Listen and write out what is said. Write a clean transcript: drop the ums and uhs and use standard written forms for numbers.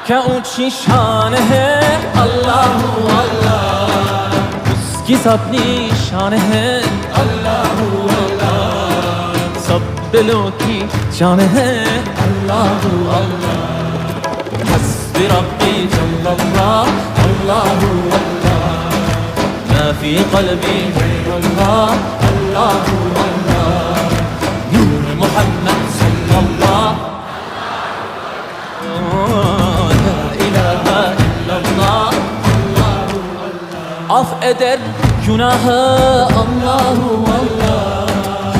क्या ऊंची शान है अल्लाह अल्लाह, उसकी अपनी शान है अल्लाह अल्लाह, सब दिलों की जान है अल्लाह अल्लाह। हस्बी रब्बी जल्लल्लाह अल्लाह अल्लाह, मा फी क़ल्बी गैरुल्लाह अल्लाह अल्लाह, नूर Muhammad सल्लल्लाह af eder günahı Allahu Allah.